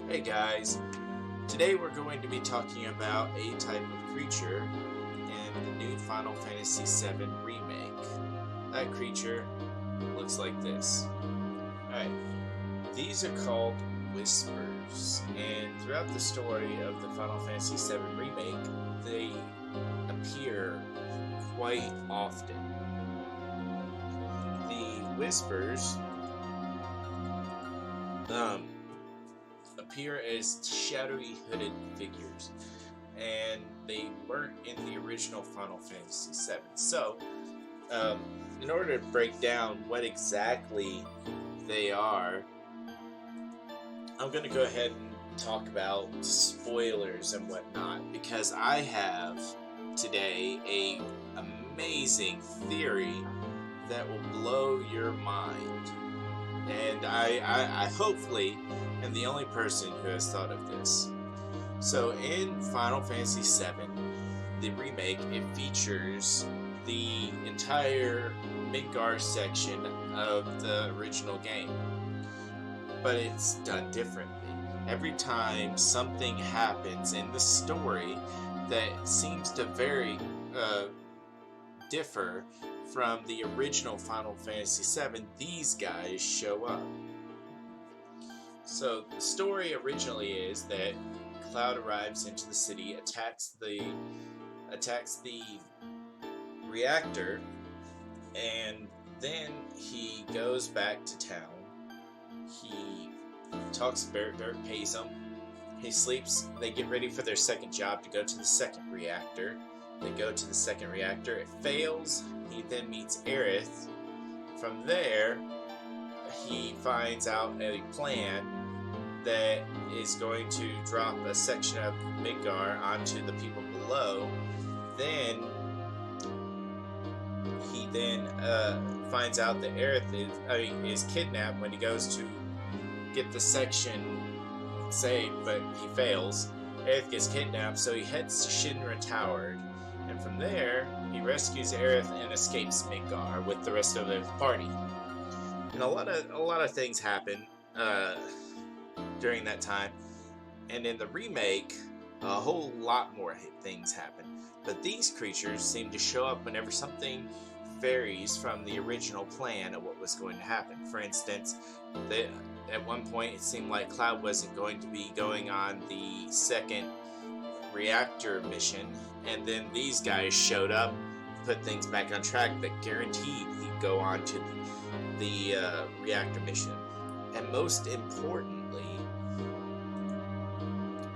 Hey guys, today we're going to be talking about a type of creature in the new Final Fantasy VII Remake. That creature looks like this. Alright, these are called Whispers, and throughout the story of the Final Fantasy VII Remake, they appear quite often. The Whispers appear as shadowy hooded figures, and they weren't in the original Final Fantasy VII. So, in order to break down what exactly they are, I'm going to go ahead and talk about spoilers and whatnot, because I have today a amazing theory that will blow your mind. And I hopefully am the only person who has thought of this. So in Final Fantasy VII, the remake, it features the entire Midgar section of the original game. But it's done differently. Every time something happens in the story that seems to differ from the original Final Fantasy VII, these guys show up. So the story originally is that Cloud arrives into the city, attacks the reactor, and then he goes back to town. He talks to Barret. Barret pays him. He sleeps. They get ready for their second job to go to the second reactor. They go to the second reactor. It fails. He then meets Aerith. From there, he finds out a plan that is going to drop a section of Midgar onto the people below. Then he finds out that Aerith is kidnapped when he goes to get the section saved, but he fails. Aerith gets kidnapped, so he heads to Shinra Tower. And from there, he rescues Aerith and escapes Midgar with the rest of the party. And a lot of things happen during that time. And in the remake, a whole lot more things happen. But these creatures seem to show up whenever something varies from the original plan of what was going to happen. For instance, at one point it seemed like Cloud wasn't going to be going on the second reactor mission, and then these guys showed up, put things back on track that guaranteed he'd go on to the reactor mission. And most importantly,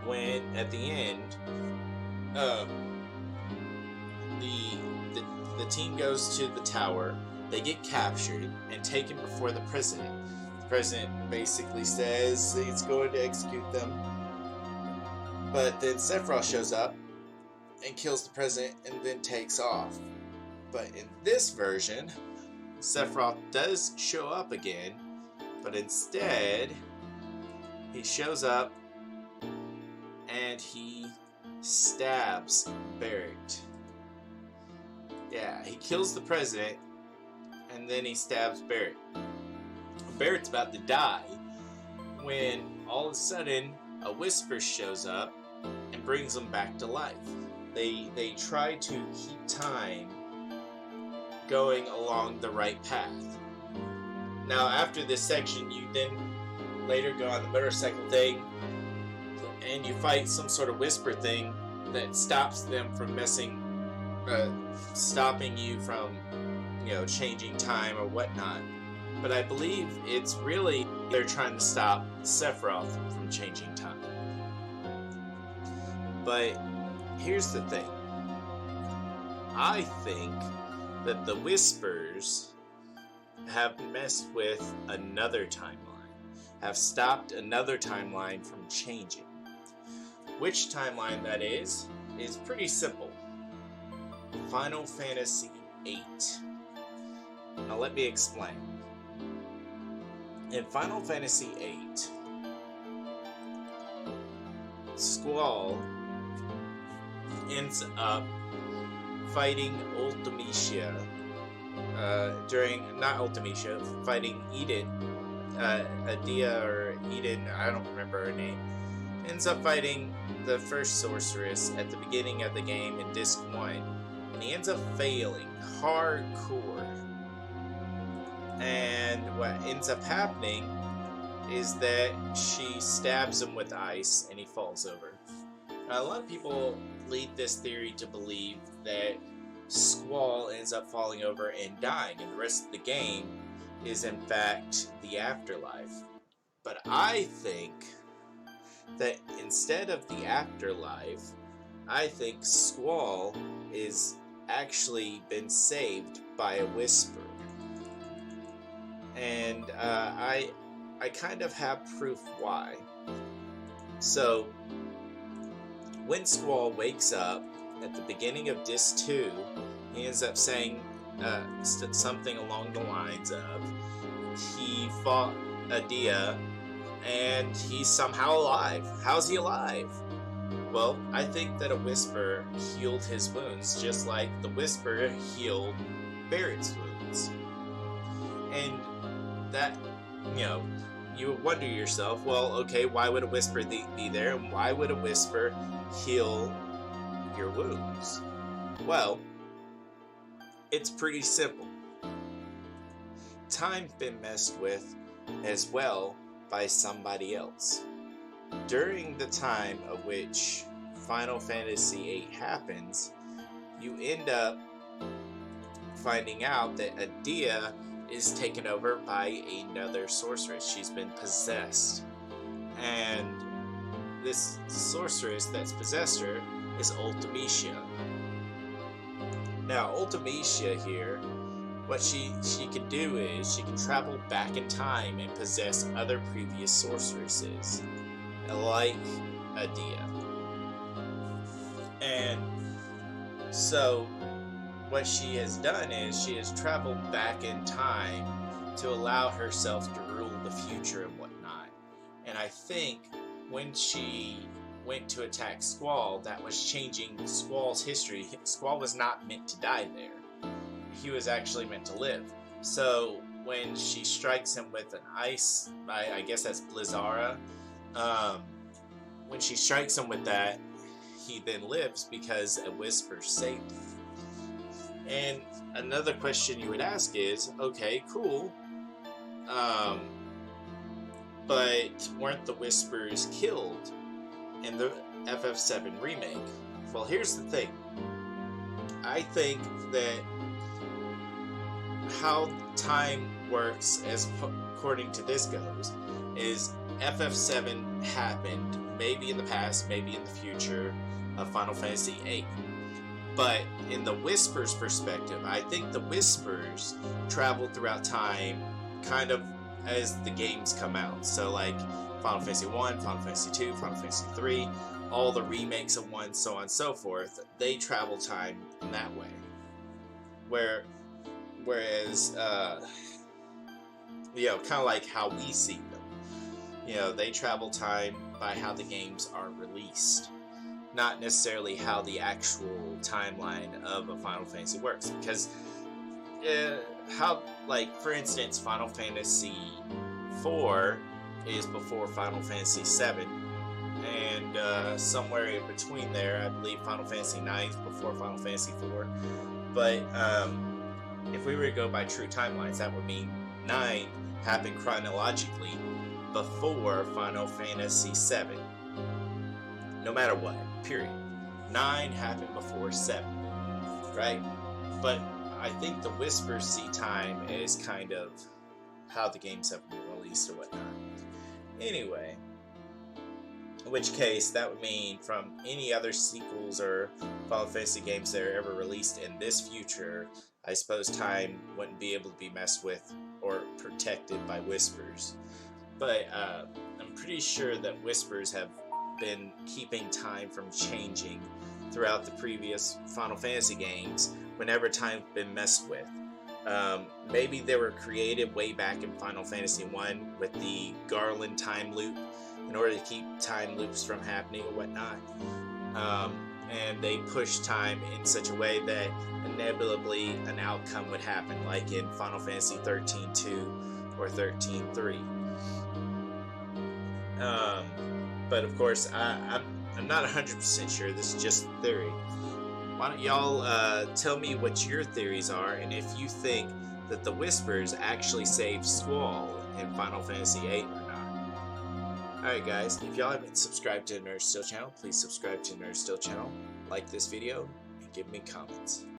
when at the end the team goes to the tower, they get captured and taken before the president. The president basically says he's going to execute them. But then Sephiroth shows up and kills the president and then takes off. But in this version, Sephiroth does show up again, but instead he shows up and he stabs Barret. Yeah, he kills the president and then he stabs Barret. Barret's about to die when all of a sudden a Whisper shows up and brings them back to life. They try to keep time going along the right path. Now, after this section, you then later go on the motorcycle thing and you fight some sort of Whisper thing that stops them from stopping you from, changing time or whatnot. But I believe it's really they're trying to stop Sephiroth from changing time. But here's the thing. I think that the Whispers have messed with another timeline, have stopped another timeline from changing. Which timeline that is pretty simple. Final Fantasy VIII. Now let me explain. In Final Fantasy VIII, Squall ends up fighting fighting Edith Adia or Eden, I don't remember her name, ends up fighting the first sorceress at the beginning of the game in Disc 1, and he ends up failing hardcore. And what ends up happening is that she stabs him with ice and he falls over. Now, a lot of people lead this theory to believe that Squall ends up falling over and dying, and the rest of the game is in fact the afterlife. But I think that instead of the afterlife, I think Squall is actually been saved by a whisper. And I kind of have proof why. So, when Squall wakes up at the beginning of Disc 2, he ends up saying something along the lines of, he fought Adia and he's somehow alive. How's he alive? Well, I think that a whisper healed his wounds, just like the whisper healed Barrett's wounds. And that, you would wonder yourself, well, okay, why would a whisper be there, and why would a whisper heal your wounds? Well, it's pretty simple. Time's been messed with as well by somebody else. During the time of which Final Fantasy VIII happens, you end up finding out that Adia is taken over by another sorceress. She's been possessed. And this sorceress that's possessed her is Ultimecia. Now, Ultimecia here, what she can do is she can travel back in time and possess other previous sorceresses, like Adia. And so what she has done is she has traveled back in time to allow herself to rule the future and whatnot. And I think when she went to attack Squall, that was changing Squall's history. Squall was not meant to die there. He was actually meant to live. So when she strikes him with an ice, I guess that's Blizzara, when she strikes him with that, he then lives because a whisper saved him. And another question you would ask is, okay, cool, but weren't the Whispers killed in the FF7 remake? Well, here's the thing. I think that how time works, as according to this goes, is FF7 happened maybe in the past, maybe in the future of Final Fantasy VIII. But in the Whispers' perspective, I think the Whispers travel throughout time kind of as the games come out. So like Final Fantasy 1, Final Fantasy 2, Final Fantasy 3, all the remakes of 1, so on and so forth, they travel time in that way. Whereas, kind of like how we see them. They travel time by how the games are released, not necessarily how the actual timeline of a Final Fantasy works. Because, for instance, Final Fantasy 4 is before Final Fantasy 7, and somewhere in between there, I believe Final Fantasy 9 is before Final Fantasy 4. But if we were to go by true timelines, that would mean 9 happened chronologically before Final Fantasy 7. No matter what, period. 9 happened before 7, right? But I think the Whispers see time as kind of how the games have been released or whatnot. Anyway, in which case, that would mean from any other sequels or Final Fantasy games that are ever released in this future, I suppose time wouldn't be able to be messed with or protected by Whispers. But I'm pretty sure that Whispers have been keeping time from changing throughout the previous Final Fantasy games whenever time's been messed with. Maybe they were created way back in Final Fantasy 1 with the Garland time loop in order to keep time loops from happening or whatnot. And they pushed time in such a way that inevitably an outcome would happen, like in Final Fantasy 13-2 or 13-3. But of course, I'm not 100% sure. This is just theory. Why don't y'all tell me what your theories are, and if you think that the Whispers actually saved Squall in Final Fantasy VIII or not. Alright guys, if y'all haven't subscribed to the Nerd Still channel, please subscribe to the Nerd Still channel, like this video, and give me comments.